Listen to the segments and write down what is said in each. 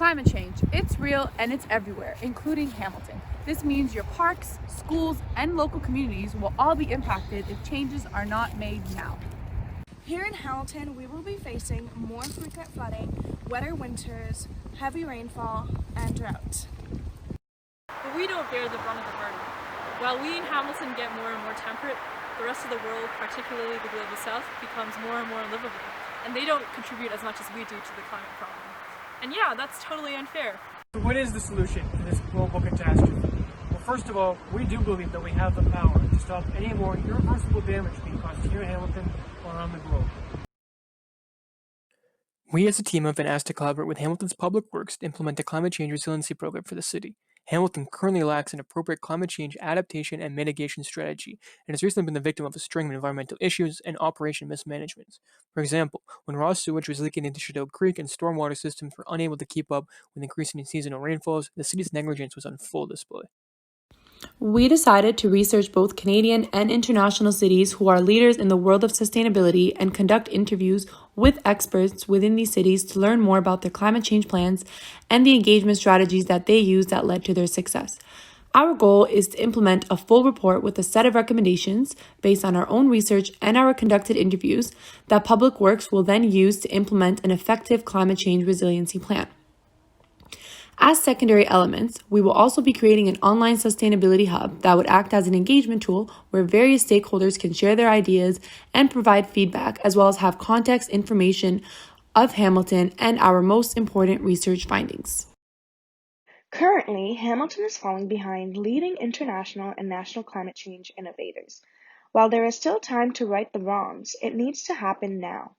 Climate change, it's real and it's everywhere, including Hamilton. This means your parks, schools, and local communities will all be impacted if changes are not made now. Here in Hamilton, we will be facing more frequent flooding, wetter winters, heavy rainfall, and drought. But we don't bear the brunt of the burden. While we in Hamilton get more and more temperate, the rest of the world, particularly the global south, becomes more and more unlivable, and they don't contribute as much as we do to the climate problem. And yeah, that's totally unfair. So what is the solution to this global catastrophe? Well, first of all, we do believe that we have the power to stop any more irreversible damage being caused here in Hamilton or around the globe. We as a team have been asked to collaborate with Hamilton's Public Works to implement a climate change resiliency program for the city. Hamilton currently lacks an appropriate climate change adaptation and mitigation strategy, and has recently been the victim of a string of environmental issues and operation mismanagements. For example, when raw sewage was leaking into Shadow Creek and stormwater systems were unable to keep up with increasing seasonal rainfalls, the city's negligence was on full display. We decided to research both Canadian and international cities who are leaders in the world of sustainability and conduct interviews with experts within these cities to learn more about their climate change plans and the engagement strategies that they use that led to their success. Our goal is to implement a full report with a set of recommendations based on our own research and our conducted interviews that Public Works will then use to implement an effective climate change resiliency plan. As secondary elements, we will also be creating an online sustainability hub that would act as an engagement tool where various stakeholders can share their ideas and provide feedback, as well as have context information of Hamilton and our most important research findings. Currently, Hamilton is falling behind leading international and national climate change innovators. While there is still time to right the wrongs, it needs to happen now.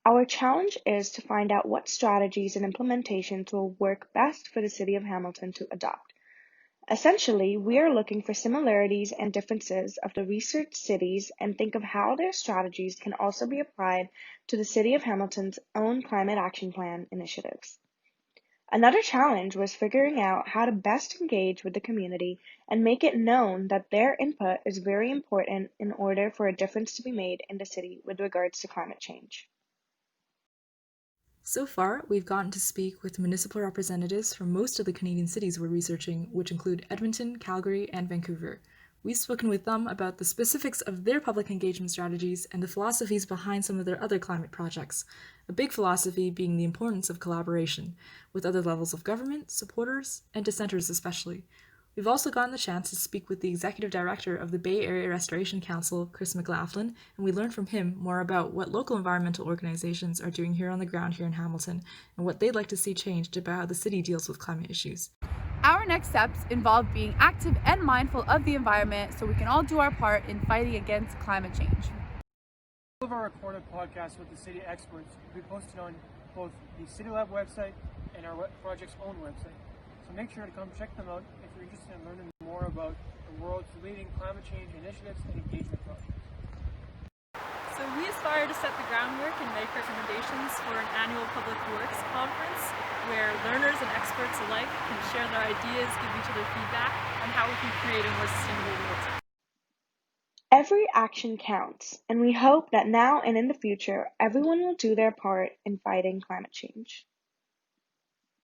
Our challenge is to find out what strategies and implementations will work best for the City of Hamilton to adopt. Essentially, we are looking for similarities and differences of the research cities and think of how their strategies can also be applied to the City of Hamilton's own Climate Action Plan initiatives. Another challenge was figuring out how to best engage with the community and make it known that their input is very important in order for a difference to be made in the city with regards to climate change. So far, we've gotten to speak with municipal representatives from most of the Canadian cities we're researching, which include Edmonton, Calgary, and Vancouver. We've spoken with them about the specifics of their public engagement strategies and the philosophies behind some of their other climate projects, a big philosophy being the importance of collaboration with other levels of government, supporters, and dissenters especially. We've also gotten the chance to speak with the Executive Director of the Bay Area Restoration Council, Chris McLaughlin, and we learned from him more about what local environmental organizations are doing here on the ground here in Hamilton, and what they'd like to see changed about how the city deals with climate issues. Our next steps involve being active and mindful of the environment so we can all do our part in fighting against climate change. All of our recorded podcasts with the city experts will be posted on both the City Lab website and our project's own website. So make sure to come check them out if you're interested in learning more about the world's leading climate change initiatives and engagement projects. So we aspire to set the groundwork and make recommendations for an annual Public Works conference where learners and experts alike can share their ideas, give each other feedback on how we can create a more sustainable world. Every action counts, and we hope that now and in the future, everyone will do their part in fighting climate change.